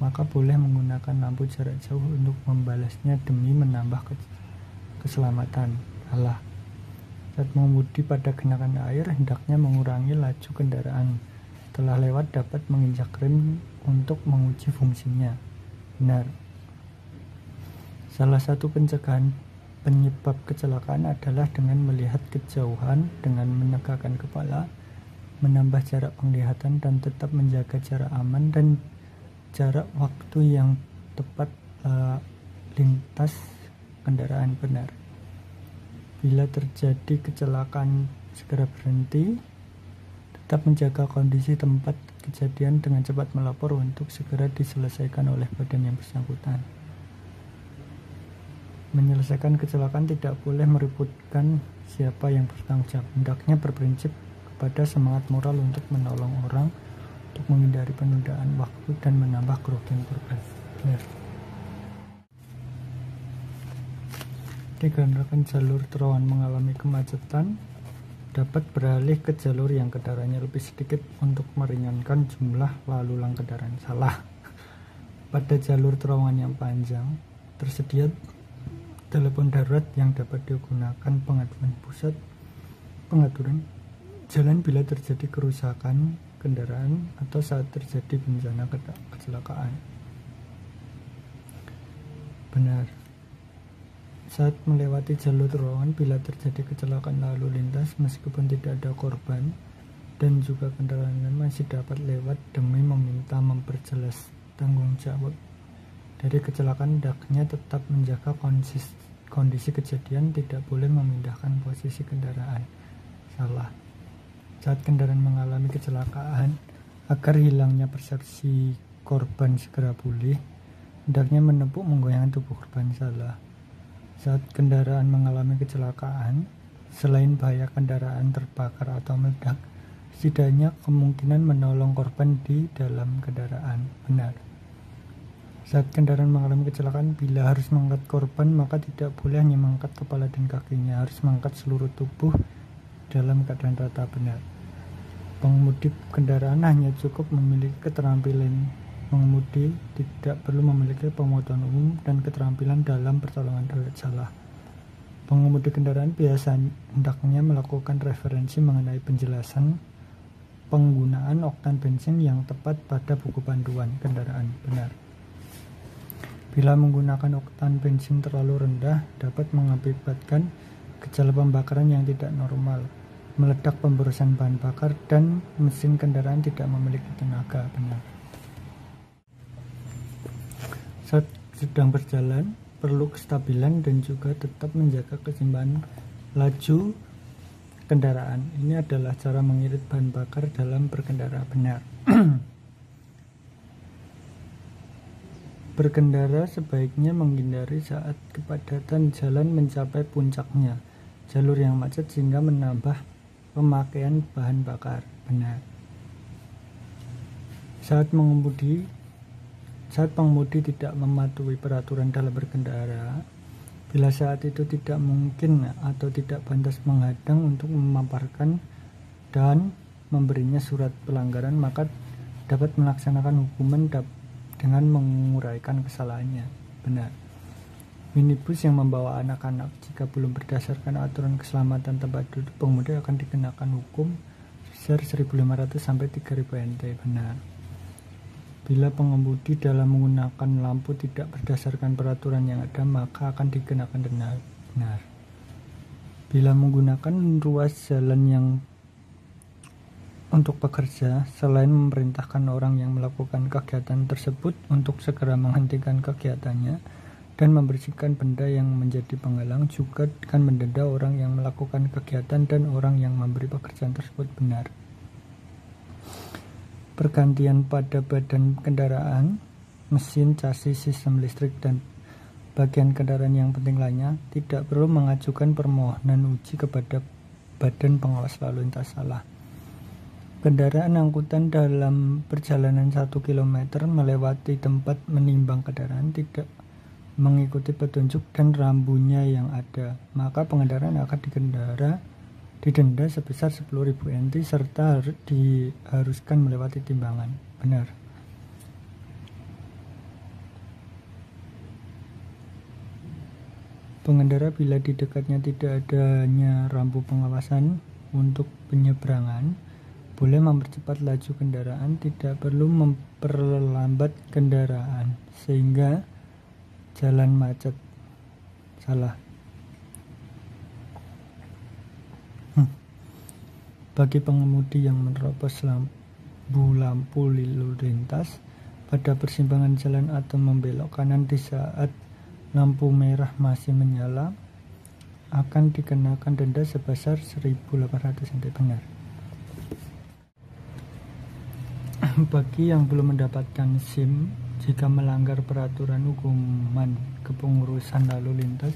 maka boleh menggunakan lampu jarak jauh untuk membalasnya demi menambah keselamatan. Salah. Saat mengemudi pada genangan air, hendaknya mengurangi laju kendaraan. Setelah lewat dapat menginjak rem untuk menguji fungsinya. Benar. Salah satu pencegahan penyebab kecelakaan adalah dengan melihat kejauhan, dengan menegakkan kepala, menambah jarak penglihatan, dan tetap menjaga jarak aman dan jarak waktu yang tepat lintas kendaraan. Benar. Bila terjadi kecelakaan, segera berhenti, tetap menjaga kondisi tempat kejadian dengan cepat melapor untuk segera diselesaikan oleh badan yang bersangkutan. Menyelesaikan kecelakaan tidak boleh meributkan siapa yang bertanggung jawab. Hendaknya berprinsip kepada semangat moral untuk menolong orang, untuk menghindari penundaan waktu dan menambah kerugian korban. Benar. Dikarenakan jalur terowongan mengalami kemacetan, dapat beralih ke jalur yang kendaraannya lebih sedikit untuk meringankan jumlah lalu lalang kendaraan. Salah. Pada jalur terowongan yang panjang, tersedia telepon darurat yang dapat digunakan pengaduan pusat pengaturan jalan bila terjadi kerusakan kendaraan atau saat terjadi bencana kecelakaan. Benar. Saat melewati jalur terowongan, bila terjadi kecelakaan lalu lintas, meskipun tidak ada korban dan juga kendaraan masih dapat lewat demi meminta memperjelas tanggung jawab dari kecelakaan, hendaknya tetap menjaga kondisi kejadian, tidak boleh memindahkan posisi kendaraan. Salah. Saat kendaraan mengalami kecelakaan, agar hilangnya persepsi korban segera pulih, hendaknya menepuk menggoyangkan tubuh korban. Salah. Saat kendaraan mengalami kecelakaan, selain bahaya kendaraan terbakar atau meledak, setidaknya kemungkinan menolong korban di dalam kendaraan. Benar. Saat kendaraan mengalami kecelakaan, bila harus mengangkat korban, maka tidak boleh hanya mengangkat kepala dan kakinya, harus mengangkat seluruh tubuh dalam keadaan rata. Benar. Pengemudi kendaraan hanya cukup memiliki keterampilan mengemudi, tidak perlu memiliki pengetahuan umum dan keterampilan dalam pertolongan darurat. Salah. Pengemudi kendaraan biasa hendaknya melakukan referensi mengenai penjelasan penggunaan oktan bensin yang tepat pada buku panduan kendaraan. Benar. Bila menggunakan oktan bensin terlalu rendah, dapat mengakibatkan gejala pembakaran yang tidak normal, meledak pemborosan bahan bakar, dan mesin kendaraan tidak memiliki tenaga. Benar. Saat sedang berjalan, perlu kestabilan dan juga tetap menjaga keseimbangan laju kendaraan. Ini adalah cara mengirit bahan bakar dalam berkendara. Benar. Berkendara sebaiknya menghindari saat kepadatan jalan mencapai puncaknya, jalur yang macet sehingga menambah pemakaian bahan bakar. Benar. Saat pengemudi tidak mematuhi peraturan dalam berkendara, bila saat itu tidak mungkin atau tidak pantas menghadang untuk memaparkan dan memberinya surat pelanggaran, maka dapat melaksanakan hukuman dengan menguraikan kesalahannya. Benar. Minibus yang membawa anak-anak jika belum berdasarkan aturan keselamatan tempat duduk pengemudi akan dikenakan hukum sebesar 1.500 sampai 3.000 NT. Benar. Bila pengemudi dalam menggunakan lampu tidak berdasarkan peraturan yang ada, maka akan dikenakan denda. Benar. Bila menggunakan ruas jalan yang untuk pekerja, selain memerintahkan orang yang melakukan kegiatan tersebut untuk segera menghentikan kegiatannya dan membersihkan benda yang menjadi penghalang, juga akan mendenda orang yang melakukan kegiatan dan orang yang memberi pekerjaan tersebut. Benar. Pergantian pada badan kendaraan, mesin, chassis, sistem listrik, dan bagian kendaraan yang penting lainnya tidak perlu mengajukan permohonan uji kepada Badan Pengawas Lalu Lintas. Salah. Kendaraan angkutan dalam perjalanan 1 km melewati tempat menimbang kendaraan tidak mengikuti petunjuk dan rambunya yang ada, maka pengendara akan didenda sebesar 10.000 NT serta diharuskan melewati timbangan. Benar. Pengendara bila di dekatnya tidak adanya rambu pengawasan untuk penyeberangan boleh mempercepat laju kendaraan, tidak perlu memperlambat kendaraan sehingga jalan macet. Salah. Bagi pengemudi yang menerobos lampu lalu lintas pada persimpangan jalan atau membelok kanan di saat lampu merah masih menyala akan dikenakan denda sebesar 1.800 NT. Benar. Bagi yang belum mendapatkan SIM, jika melanggar peraturan hukuman kepengurusan lalu lintas,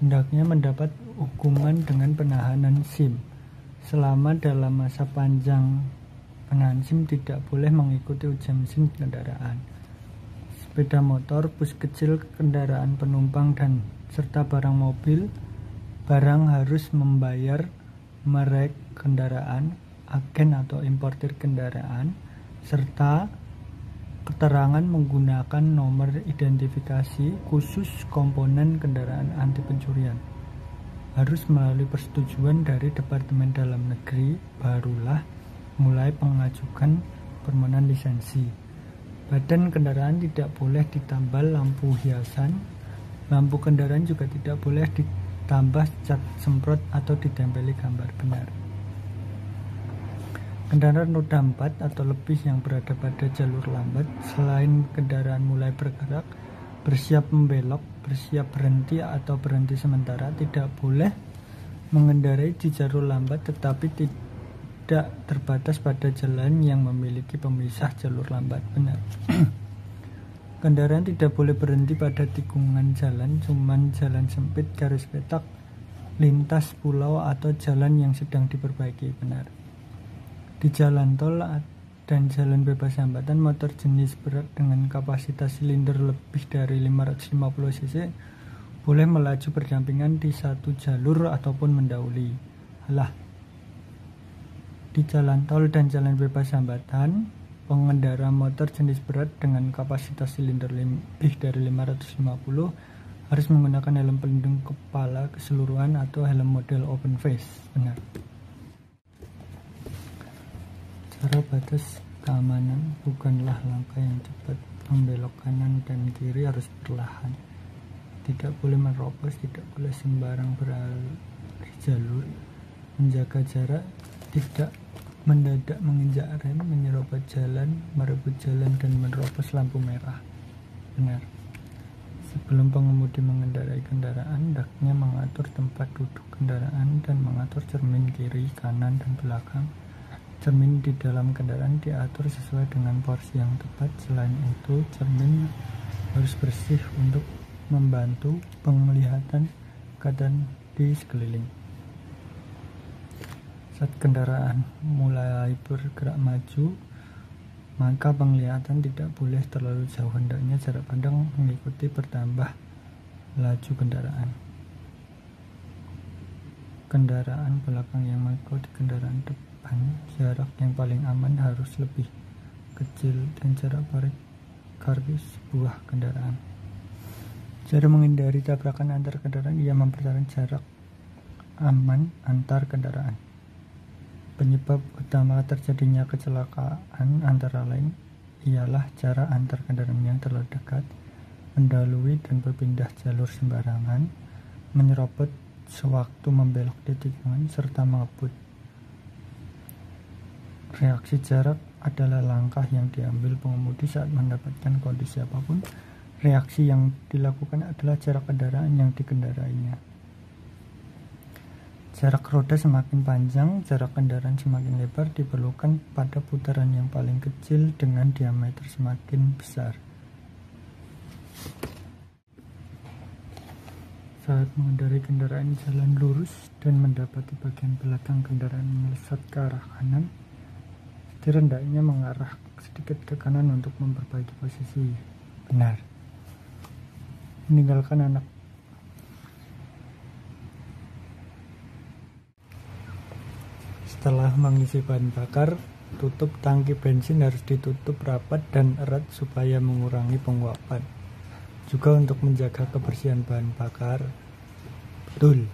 hendaknya mendapat hukuman dengan penahanan SIM. Selama dalam masa panjang penahan SIM tidak boleh mengikuti ujian SIM kendaraan. Sepeda motor, bus kecil, kendaraan penumpang dan serta barang mobil, barang harus membayar merek kendaraan, agen atau importir kendaraan, serta keterangan menggunakan nomor identifikasi khusus komponen kendaraan anti pencurian. Harus melalui persetujuan dari Departemen Dalam Negeri, barulah mulai mengajukan permohonan lisensi. Badan kendaraan tidak boleh ditambal lampu hiasan. Lampu kendaraan juga tidak boleh ditambah cat semprot atau ditempeli gambar. Benar. Kendaraan roda 4 atau lebih yang berada pada jalur lambat, selain kendaraan mulai bergerak, bersiap membelok, bersiap berhenti atau berhenti sementara, tidak boleh mengendarai di jalur lambat tetapi tidak terbatas pada jalan yang memiliki pemisah jalur lambat. Benar. Kendaraan tidak boleh berhenti pada tikungan jalan, cuman jalan sempit, garis petak, lintas pulau atau jalan yang sedang diperbaiki. Benar. Di jalan tol dan jalan bebas hambatan, motor jenis berat dengan kapasitas silinder lebih dari 550 cc boleh melaju berdampingan di satu jalur ataupun mendahului. Di jalan tol dan jalan bebas hambatan, pengendara motor jenis berat dengan kapasitas silinder lebih dari 550 harus menggunakan helm pelindung kepala keseluruhan atau helm model open face. Benar. Cara batas keamanan bukanlah langkah yang cepat, membelok kanan dan kiri harus perlahan, tidak boleh menerobos, tidak boleh sembarang beralih jalur, menjaga jarak, tidak mendadak menginjak rem, menyerobot jalan, merebut jalan dan menerobos lampu merah. Benar. Sebelum pengemudi mengendarai kendaraan, hendaknya mengatur tempat duduk kendaraan dan mengatur cermin kiri, kanan dan belakang. Cermin di dalam kendaraan diatur sesuai dengan porsi yang tepat. Selain itu, cermin harus bersih untuk membantu penglihatan keadaan di sekeliling. Saat kendaraan mulai bergerak maju, maka penglihatan tidak boleh terlalu jauh, hendaknya jarak pandang mengikuti bertambah laju kendaraan. Kendaraan belakang yang mengikuti kendaraan depan, jarak yang paling aman harus lebih kecil dan jarak garis sebuah kendaraan. Cara menghindari tabrakan antar kendaraan, ia mempertahankan jarak aman antar kendaraan. Penyebab utama terjadinya kecelakaan antara lain ialah jarak antar kendaraan yang terlalu dekat, mendahului dan berpindah jalur sembarangan, menyerobot sewaktu membelok di tikungan, serta mengebut. Reaksi jarak adalah langkah yang diambil pengemudi saat mendapatkan kondisi apapun. Reaksi yang dilakukan adalah jarak kendaraan yang dikendarainya. Jarak roda semakin panjang, jarak kendaraan semakin lebar diperlukan pada putaran yang paling kecil dengan diameter semakin besar. Saat mengendarai kendaraan jalan lurus dan mendapati bagian belakang kendaraan melesat ke arah kanan, setir hendaknya mengarah sedikit ke kanan untuk memperbaiki posisi. Benar. Meninggalkan anak. Setelah mengisi bahan bakar, tutup tangki bensin harus ditutup rapat dan erat supaya mengurangi penguapan. Juga untuk menjaga kebersihan bahan bakar. Betul.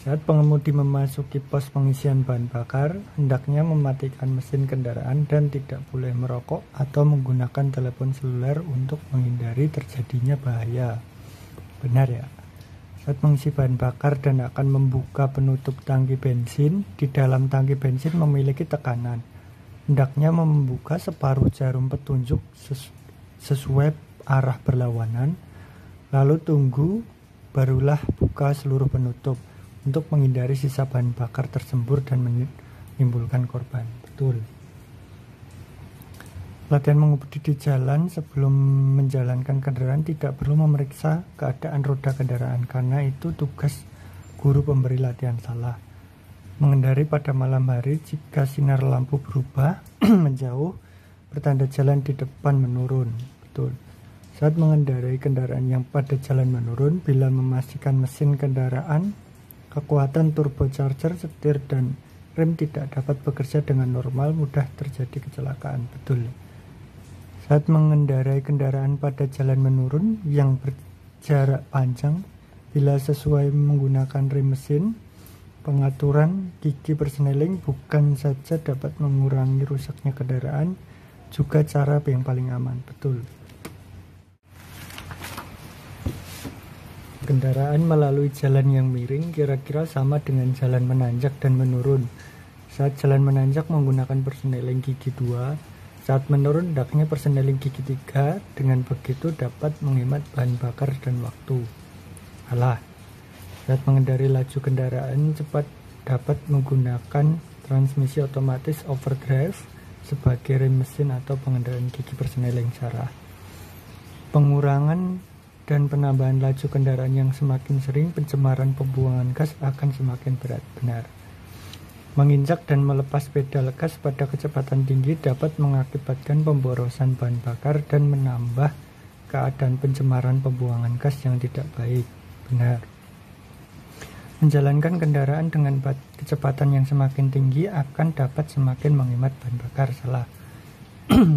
Saat pengemudi memasuki pos pengisian bahan bakar, hendaknya mematikan mesin kendaraan dan tidak boleh merokok atau menggunakan telepon seluler untuk menghindari terjadinya bahaya. Benar ya? Saat mengisi bahan bakar dan akan membuka penutup tangki bensin, di dalam tangki bensin memiliki tekanan. Hendaknya membuka separuh jarum petunjuk sesuai arah berlawanan, lalu tunggu, barulah buka seluruh penutup untuk menghindari sisa bahan bakar tersembur dan menimbulkan korban. Betul. Latihan mengemudi di jalan sebelum menjalankan kendaraan tidak perlu memeriksa keadaan roda kendaraan karena itu tugas guru pemberi latihan salah. Mengendari pada malam hari jika sinar lampu berubah menjauh, pertanda jalan di depan menurun. Betul. Saat mengendarai kendaraan yang pada jalan menurun, bila memastikan mesin kendaraan, kekuatan turbocharger, setir, dan rem tidak dapat bekerja dengan normal, mudah terjadi kecelakaan. Betul. Saat mengendarai kendaraan pada jalan menurun yang berjarak panjang, bila sesuai menggunakan rem mesin, pengaturan gigi persneling bukan saja dapat mengurangi rusaknya kendaraan, juga cara yang paling aman. Betul. Kendaraan melalui jalan yang miring kira-kira sama dengan jalan menanjak dan menurun. Saat jalan menanjak menggunakan persneling gigi 2, saat menurun hendaknya persneling gigi 3. Dengan begitu dapat menghemat bahan bakar dan waktu. Alah, saat mengendari laju kendaraan cepat dapat menggunakan transmisi otomatis overdrive sebagai rem mesin atau pengendalian gigi persneling cara. Pengurangan dan penambahan laju kendaraan yang semakin sering, pencemaran pembuangan gas akan semakin berat. Benar. Menginjak dan melepas pedal gas pada kecepatan tinggi dapat mengakibatkan pemborosan bahan bakar dan menambah keadaan pencemaran pembuangan gas yang tidak baik. Benar. Menjalankan kendaraan dengan kecepatan yang semakin tinggi akan dapat semakin menghemat bahan bakar. Salah.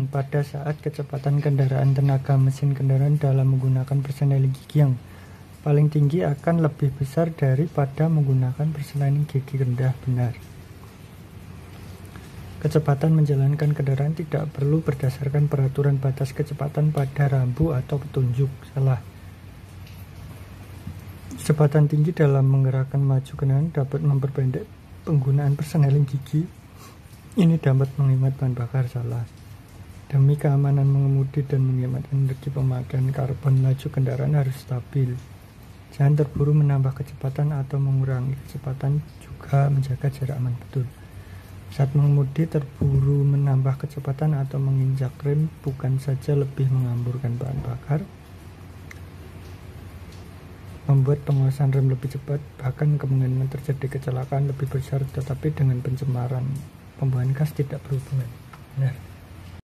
Pada saat kecepatan kendaraan, tenaga mesin kendaraan dalam menggunakan persneling gigi yang paling tinggi akan lebih besar daripada menggunakan persneling gigi rendah. Benar. Kecepatan menjalankan kendaraan tidak perlu berdasarkan peraturan batas kecepatan pada rambu atau petunjuk. Salah. Kecepatan tinggi dalam menggerakkan maju kendaraan dapat memperpendek penggunaan persneling gigi. Ini dapat menghemat bahan bakar. Salah. Demi keamanan mengemudi dan menghemat energi pemakaian karbon, laju kendaraan harus stabil. Jangan terburu menambah kecepatan atau mengurangi kecepatan, juga menjaga jarak aman. Betul. Saat mengemudi terburu menambah kecepatan atau menginjak rem bukan saja lebih menghamburkan bahan bakar, membuat penguasaan rem lebih cepat, bahkan kemungkinan terjadi kecelakaan lebih besar, tetapi dengan pencemaran pembuangan gas tidak berhubungan. Benar.